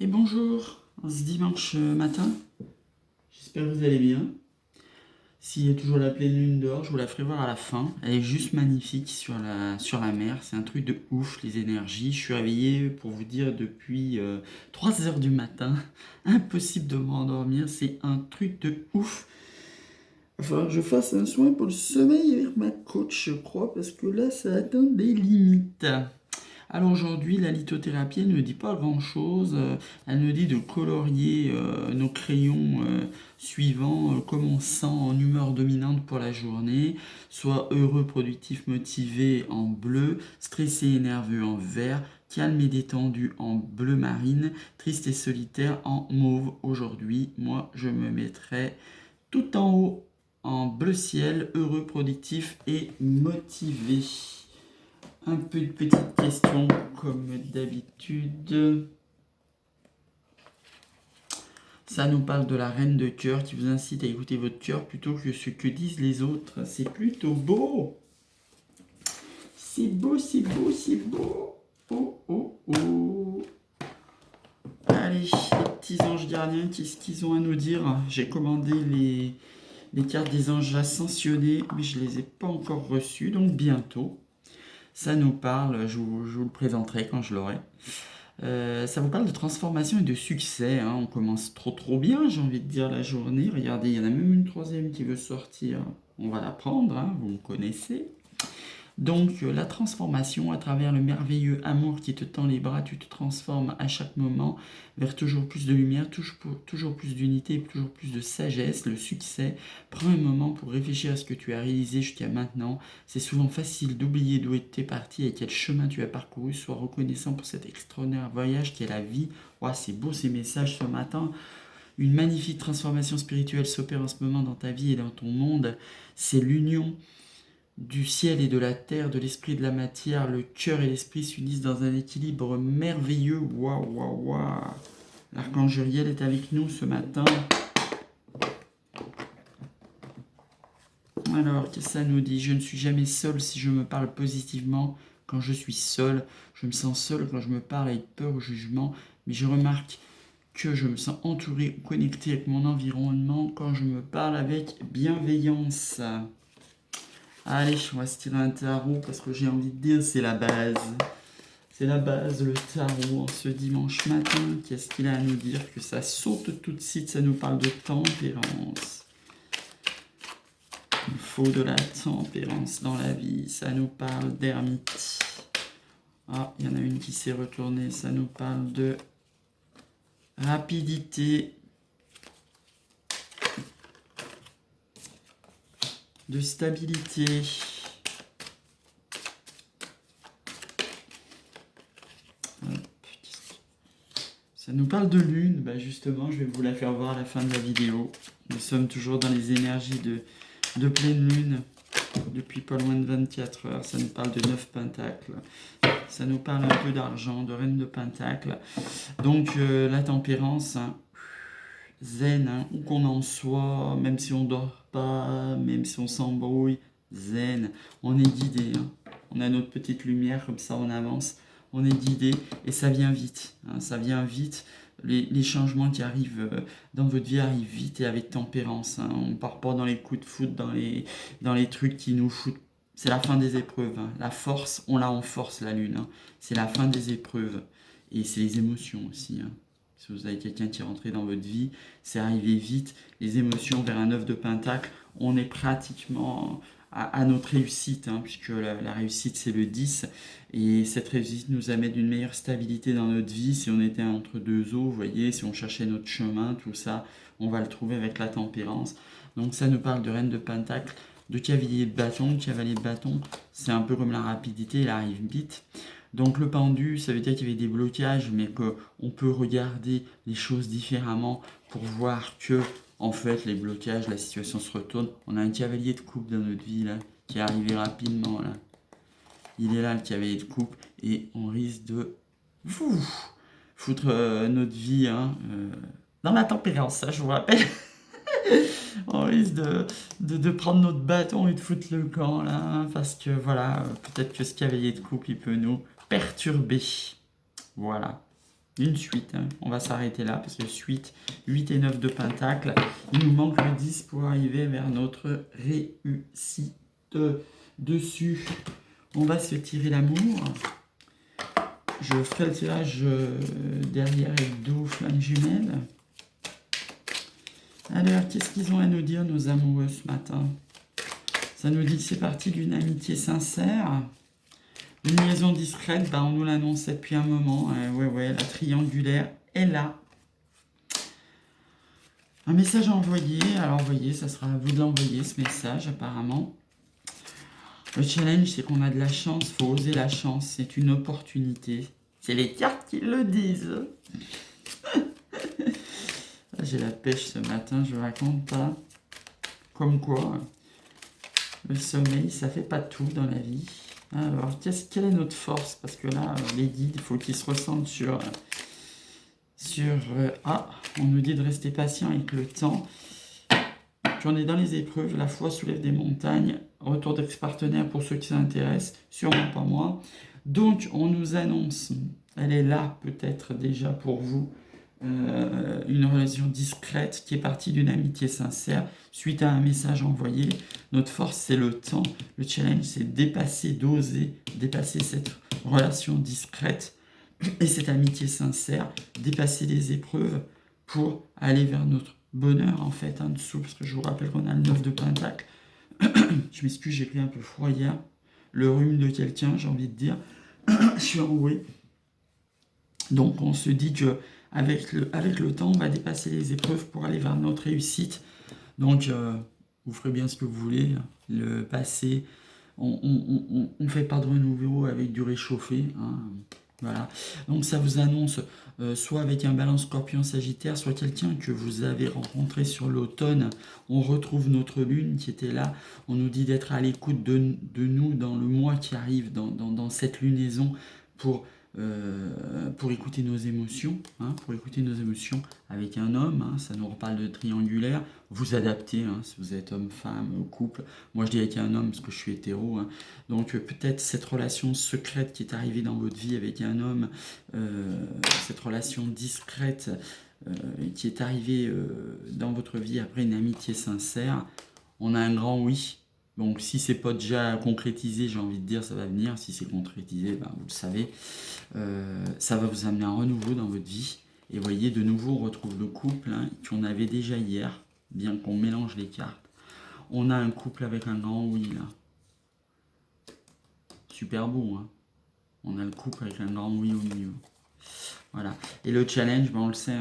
Et bonjour, ce dimanche matin, j'espère que vous allez bien. S'il y a toujours la pleine lune dehors, je vous la ferai voir à la fin. Elle est juste magnifique sur la mer, c'est un truc de ouf les énergies. Je suis réveillé pour vous dire depuis 3 heures du matin, impossible de m'endormir, c'est un truc de ouf. Il va falloir que je fasse un soin pour le sommeil avec ma coach, je crois, parce que là ça atteint des limites. Alors aujourd'hui, la lithothérapie, elle ne dit pas grand-chose. Elle nous dit de colorier nos crayons suivants, comme on sent en humeur dominante pour la journée, soit heureux, productif, motivé en bleu, stressé et nerveux en vert, calme et détendu en bleu marine, triste et solitaire en mauve. Aujourd'hui, moi, je me mettrai tout en haut en bleu ciel, heureux, productif et motivé. Un peu de petites questions comme d'habitude. Ça nous parle de la reine de cœur qui vous incite à écouter votre cœur plutôt que ce que disent les autres. C'est plutôt beau. C'est beau, c'est beau, c'est beau. Oh, oh, oh. Allez, les petits anges gardiens, qu'est-ce qu'ils ont à nous dire? J'ai commandé les cartes des anges ascensionnés, mais je ne les ai pas encore reçues, donc bientôt. Ça nous parle, je vous le présenterai quand je l'aurai. Ça vous parle de transformation et de succès, hein. On commence trop bien, j'ai envie de dire, la journée. Regardez, il y en a même une troisième qui veut sortir. On va la prendre, hein, vous me connaissez. Donc la transformation à travers le merveilleux amour qui te tend les bras, tu te transformes à chaque moment vers toujours plus de lumière, toujours plus d'unité, toujours plus de sagesse. Le succès, prends un moment pour réfléchir à ce que tu as réalisé jusqu'à maintenant. C'est souvent facile d'oublier d'où tu es parti et quel chemin tu as parcouru. Sois reconnaissant pour cet extraordinaire voyage qui est la vie. Wow, c'est beau ces messages ce matin. Une magnifique transformation spirituelle s'opère en ce moment dans ta vie et dans ton monde. C'est l'union du ciel et de la terre, de l'esprit et de la matière. Le cœur et l'esprit s'unissent dans un équilibre merveilleux. Waouh, waouh, waouh. L'archange Uriel est avec nous ce matin. Alors, qu'est-ce que ça nous dit? Je ne suis jamais seul si je me parle positivement. Quand je suis seul, je me sens seul quand je me parle avec peur ou jugement. Mais je remarque que je me sens entouré ou connecté avec mon environnement quand je me parle avec bienveillance. Allez, on va se tirer un tarot parce que j'ai envie de dire c'est la base. C'est la base, le tarot, en ce dimanche matin. Qu'est-ce qu'il a à nous dire? Que ça saute tout de suite, ça nous parle de tempérance. Il faut de la tempérance dans la vie. Ça nous parle d'ermite. Ah, il y en a une qui s'est retournée. Ça nous parle de rapidité. De stabilité. Ça nous parle de lune, bah justement, je vais vous la faire voir à la fin de la vidéo. Nous sommes toujours dans les énergies de pleine lune, depuis pas loin de 24 heures. Ça nous parle de 9 pentacles. Ça nous parle un peu d'argent, de reine de pentacles. Donc la tempérance, hein, zen, hein, où qu'on en soit, même si on dort pas, même si on s'embrouille, zen. On est guidé, hein. On a notre petite lumière, comme ça on avance. On est guidé et ça vient vite. Hein, ça vient vite. Les changements qui arrivent dans votre vie arrivent vite et avec tempérance. Hein. On ne part pas dans les coups de foot, dans les trucs qui nous foutent. C'est la fin des épreuves. Hein. La force, on l'a en force, la lune. Hein. C'est la fin des épreuves. Et c'est les émotions aussi. Hein. Si vous avez quelqu'un qui est rentré dans votre vie, c'est arrivé vite. Les émotions vers un œuf de pentacle, on est pratiquement à notre réussite, hein, puisque la réussite c'est le 10, et cette réussite nous amène une meilleure stabilité dans notre vie. Si on était entre deux eaux, vous voyez, si on cherchait notre chemin, tout ça, on va le trouver avec la tempérance. Donc ça nous parle de reine de pentacle, de cavalier de bâton. Cavalier de bâton, c'est un peu comme la rapidité, il arrive vite. Donc le pendu, ça veut dire qu'il y avait des blocages, mais qu'on peut regarder les choses différemment pour voir que en fait, les blocages, la situation se retourne. On a un cavalier de coupe dans notre vie, là, qui est arrivé rapidement, là. Il est là, le cavalier de coupe, et on risque de foutre notre vie hein, dans la tempérance, ça, je vous rappelle. On risque de prendre notre bâton et de foutre le camp, là, hein, parce que, voilà, peut-être que ce cavalier de coupe, il peut nous perturber. Voilà. une suite. Hein. On va s'arrêter là parce que suite 8 et 9 de pentacle. Il nous manque le 10 pour arriver vers notre réussite. Dessus, on va se tirer l'amour. Je ferai le tirage derrière avec 2 flammes jumelles. Alors, qu'est-ce qu'ils ont à nous dire, nos amoureux, ce matin? Ça nous dit que c'est parti d'une amitié sincère. Une liaison discrète, bah, on nous l'annonçait depuis un moment. Ouais, la triangulaire est là. Un message à envoyer. Alors, envoyer, ça sera à vous de l'envoyer, ce message, apparemment. Le challenge, c'est qu'on a de la chance. Il faut oser la chance. C'est une opportunité. C'est les cartes qui le disent. J'ai la pêche ce matin, je ne raconte pas. Comme quoi, le sommeil, ça fait pas tout dans la vie. Alors, quelle est notre force? Parce que là, les guides, il faut qu'ils se ressentent sur on nous dit de rester patient avec le temps. Puis on est dans les épreuves, la foi soulève des montagnes. Retour d'ex-partenaire pour ceux qui s'intéressent, sûrement pas moi. Donc, on nous annonce, elle est là peut-être déjà pour vous, une relation discrète qui est partie d'une amitié sincère suite à un message envoyé. Notre force, c'est le temps. Le challenge, c'est d'oser dépasser cette relation discrète et cette amitié sincère, dépasser les épreuves pour aller vers notre bonheur, en fait, en dessous, parce que je vous rappelle qu'on a le 9 de pentacle. Je m'excuse, j'ai pris un peu froid hier. Le rhume de quelqu'un, j'ai envie de dire. Je suis enroué. Donc, on se dit que avec le temps, on va dépasser les épreuves pour aller vers notre réussite. Donc, vous ferez bien ce que vous voulez. Le passé, on ne fait pas de renouveau avec du réchauffé. Hein. Voilà. Donc, ça vous annonce soit avec un balance scorpion sagittaire, soit quelqu'un que vous avez rencontré sur l'automne. On retrouve notre lune qui était là. On nous dit d'être à l'écoute de nous dans le mois qui arrive, dans cette lunaison, pour écouter nos émotions, pour écouter nos émotions avec un homme, ça nous reparle de triangulaire, vous adaptez, si vous êtes homme, femme, couple, moi je dis avec un homme parce que je suis hétéro, donc peut-être cette relation secrète qui est arrivée dans votre vie avec un homme, cette relation discrète qui est arrivée dans votre vie après une amitié sincère, on a un grand oui. Donc si c'est pas déjà concrétisé, j'ai envie de dire, ça va venir. Si c'est concrétisé, vous le savez. Ça va vous amener un renouveau dans votre vie. Et vous voyez, de nouveau, on retrouve le couple qu'on avait déjà hier, bien qu'on mélange les cartes. On a un couple avec un grand oui, là. Super beau, hein. On a le couple avec un grand oui au milieu. Voilà. Et le challenge, on le sait,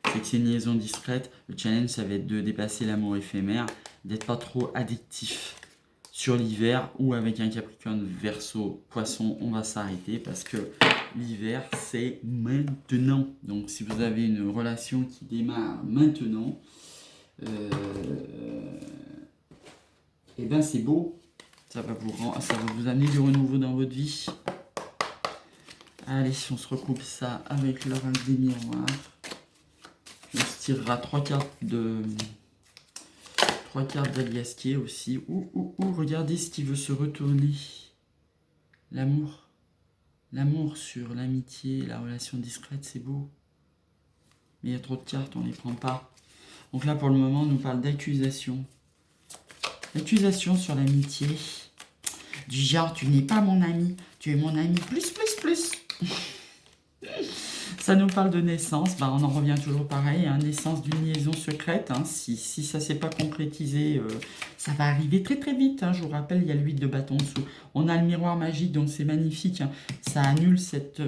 c'est que c'est une liaison discrète. Le challenge, ça va être de dépasser l'amour éphémère, d'être pas trop addictif sur l'hiver ou avec un Capricorne, Verseau, Poisson, on va s'arrêter parce que l'hiver, c'est maintenant. Donc, si vous avez une relation qui démarre maintenant, et ben c'est beau. Ça va vous amener du renouveau dans votre vie. Allez, on se recoupe ça avec l'oracle des miroirs. On se tirera 3 cartes d'Aliaskier aussi. Regardez ce qui veut se retourner. L'amour. L'amour sur l'amitié, la relation discrète, c'est beau. Mais il y a trop de cartes, on ne les prend pas. Donc là, pour le moment, on nous parle d'accusation. Accusation sur l'amitié. Du genre, tu n'es pas mon ami, tu es mon ami plus. Ça nous parle de naissance, on en revient toujours pareil, naissance d'une liaison secrète. Si ça ne s'est pas concrétisé, ça va arriver très très vite. Je vous rappelle, il y a le 8 de bâton dessous. On a le miroir magique, donc c'est magnifique. Ça annule cette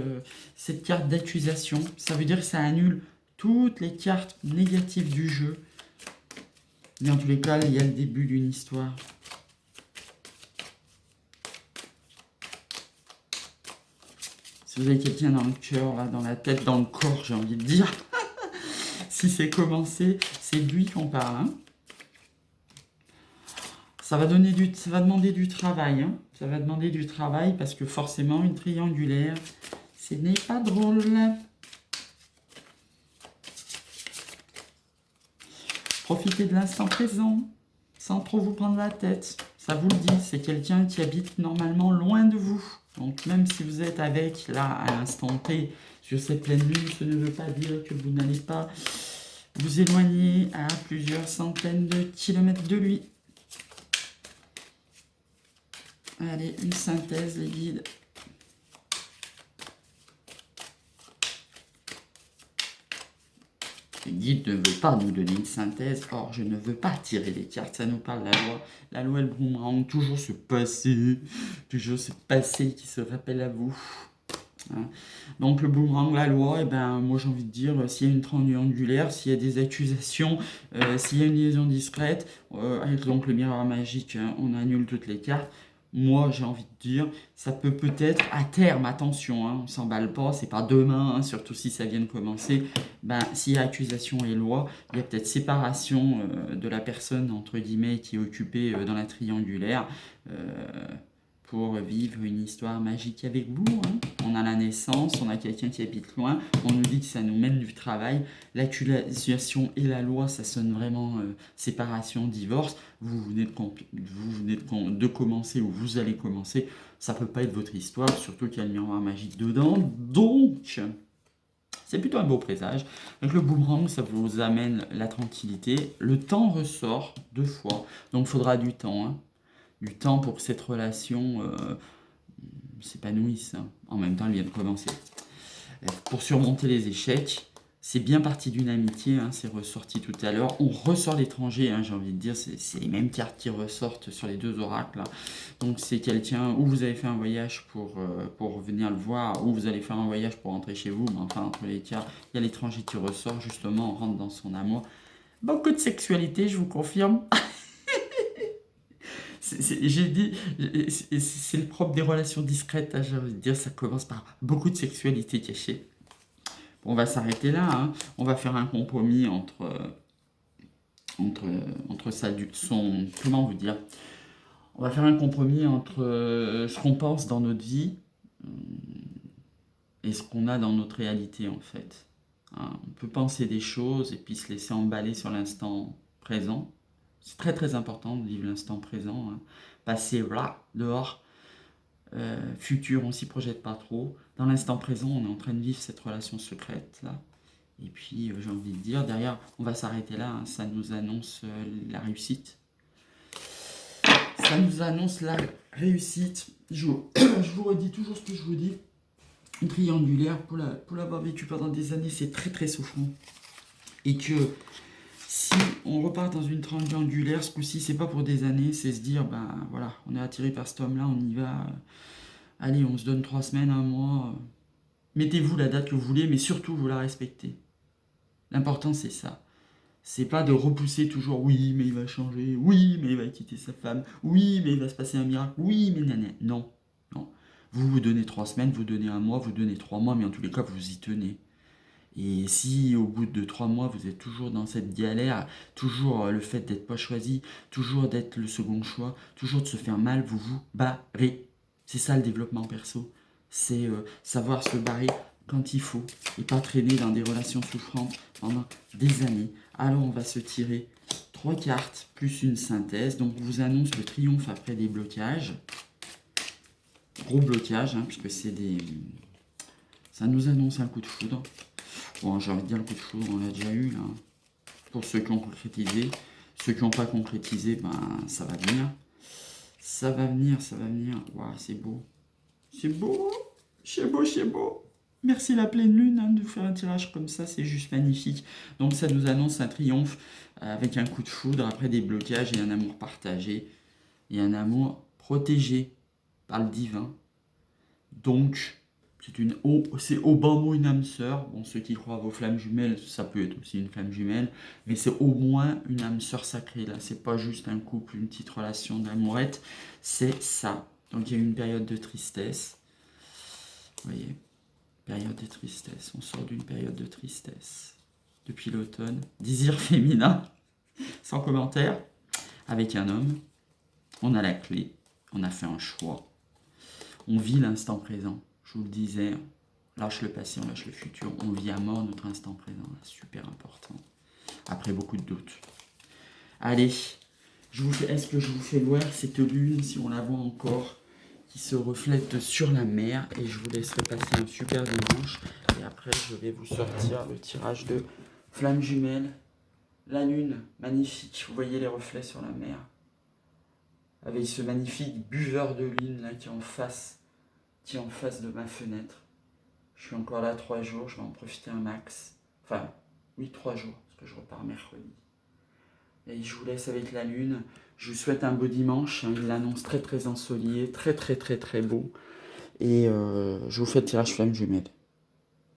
carte d'accusation. Ça veut dire que ça annule toutes les cartes négatives du jeu. Mais en tous les cas, il y a le début d'une histoire. Si vous avez quelqu'un dans le cœur, là, dans la tête, dans le corps, j'ai envie de dire, si c'est commencé, c'est de lui qu'on parle. Ça va demander du travail. Ça va demander du travail parce que forcément, une triangulaire, ce n'est pas drôle. Profitez de l'instant présent, sans trop vous prendre la tête. Ça vous le dit, c'est quelqu'un qui habite normalement loin de vous. Donc même si vous êtes avec, là, à l'instant T, sur cette pleine lune, ce ne veut pas dire que vous n'allez pas vous éloigner à plusieurs centaines de kilomètres de lui. Allez, une synthèse, les guides. Le guide ne veut pas nous donner une synthèse. Or, je ne veux pas tirer les cartes. Ça nous parle de la loi. La loi, le boomerang, toujours ce passé. Toujours ce passé qui se rappelle à vous. Hein. Donc, le boomerang, la loi, moi, j'ai envie de dire, s'il y a une triangulaire, s'il y a des accusations, s'il y a une liaison discrète, avec donc le miroir magique, hein, on annule toutes les cartes. Moi, j'ai envie de dire, ça peut peut-être, à terme, attention, hein, on s'emballe pas, c'est pas demain, hein, surtout si ça vient de commencer, s'il y a accusation et loi, il y a peut-être séparation de la personne, entre guillemets, qui est occupée dans la triangulaire, pour vivre une histoire magique avec vous. Hein. On a la naissance, on a quelqu'un qui habite loin, on nous dit que ça nous mène du travail, l'accusation et la loi, ça sonne vraiment séparation, divorce, vous venez de commencer ou vous allez commencer, ça peut pas être votre histoire, surtout qu'il y a le miroir magique dedans, donc c'est plutôt un beau présage. Donc le boomerang, ça vous amène la tranquillité, le temps ressort 2 fois, donc il faudra du temps, hein. Du temps pour que cette relation s'épanouisse. Hein. En même temps, elle vient de commencer. Pour surmonter les échecs, c'est bien parti d'une amitié, hein, c'est ressorti tout à l'heure. On ressort l'étranger, hein, j'ai envie de dire, c'est les mêmes cartes qui ressortent sur les 2 oracles. Là. Donc c'est quelqu'un, où vous avez fait un voyage pour venir le voir, ou vous allez faire un voyage pour rentrer chez vous, mais enfin, entre les cas, il y a l'étranger qui ressort, justement, on rentre dans son amour. Beaucoup de sexualité, je vous confirme. J'ai dit, c'est le propre des relations discrètes, hein, j'ai envie de dire, ça commence par beaucoup de sexualité cachée. Bon, on va s'arrêter là, hein. On va faire un compromis entre comment vous dire, on va faire un compromis entre ce qu'on pense dans notre vie et ce qu'on a dans notre réalité en fait. Hein. On peut penser des choses et puis se laisser emballer sur l'instant présent. C'est très très important de vivre l'instant présent. Hein. Passer là, dehors. Futur, on s'y projette pas trop. Dans l'instant présent, on est en train de vivre cette relation secrète là. Et puis j'ai envie de dire, derrière, on va s'arrêter là. Hein. Ça nous annonce la réussite. Ça nous annonce la réussite. Je vous redis toujours ce que je vous dis. Une triangulaire, pour l'avoir vécu pendant des années, c'est très très souffrant. Et que si on repart dans une triangulaire, ce coup-ci, c'est pas pour des années, c'est se dire, voilà, on est attiré par cet homme-là, on y va. Allez, on se donne 3 semaines, 1 mois. Mettez-vous la date que vous voulez, mais surtout, vous la respectez. L'important, c'est ça. C'est pas de repousser toujours, oui, mais il va changer, oui, mais il va quitter sa femme, oui, mais il va se passer un miracle, oui, mais nanana. Non, non. Vous donnez 3 semaines, vous donnez 1 mois, vous donnez 3 mois, mais en tous les cas, vous y tenez. Et si au bout de 3 mois, vous êtes toujours dans cette galère, toujours le fait d'être pas choisi, toujours d'être le second choix, toujours de se faire mal, vous vous barrez. C'est ça le développement perso. C'est savoir se barrer quand il faut et pas traîner dans des relations souffrantes pendant des années. Alors on va se tirer 3 cartes plus une synthèse. Donc on vous annonce le triomphe après des blocages. Gros blocage, hein, puisque c'est des... Ça nous annonce un coup de foudre. Bon, j'ai envie de dire le coup de foudre, on l'a déjà eu, là. Pour ceux qui ont concrétisé. Ceux qui n'ont pas concrétisé, ça va venir. Ça va venir, ça va venir. Waouh, c'est beau. C'est beau. C'est beau, c'est beau. Merci la pleine lune hein, de faire un tirage comme ça, c'est juste magnifique. Donc ça nous annonce un triomphe avec un coup de foudre, après des blocages et un amour partagé. Et un amour protégé par le divin. Donc... c'est au bas mot une âme sœur. Bon, ceux qui croient à vos flammes jumelles, ça peut être aussi une flamme jumelle, mais c'est au moins une âme sœur sacrée. Là, c'est pas juste un couple, une petite relation d'amourette, c'est ça. Donc il y a une période de tristesse. Vous voyez, période de tristesse. On sort d'une période de tristesse depuis l'automne. Désir féminin, sans commentaire, avec un homme. On a la clé, on a fait un choix. On vit l'instant présent. Je vous le disais, lâche le passé, on lâche le futur. On vit à mort notre instant présent. Super important. Après beaucoup de doutes. Allez, est-ce que je vous fais voir cette lune, si on la voit encore, qui se reflète sur la mer. Et je vous laisserai passer un super dimanche. Et après, je vais vous sortir le tirage de flammes jumelles. La lune, magnifique. Vous voyez les reflets sur la mer. Avec ce magnifique buveur de lune là qui est en face de ma fenêtre. Je suis encore là 3 jours, je vais en profiter un max. Enfin, oui, 3 jours, parce que je repars mercredi. Et je vous laisse avec la lune. Je vous souhaite un beau dimanche. Il l'annonce très très ensoleillé, très très très très beau. Et je vous fais le tirage flamme jumelle.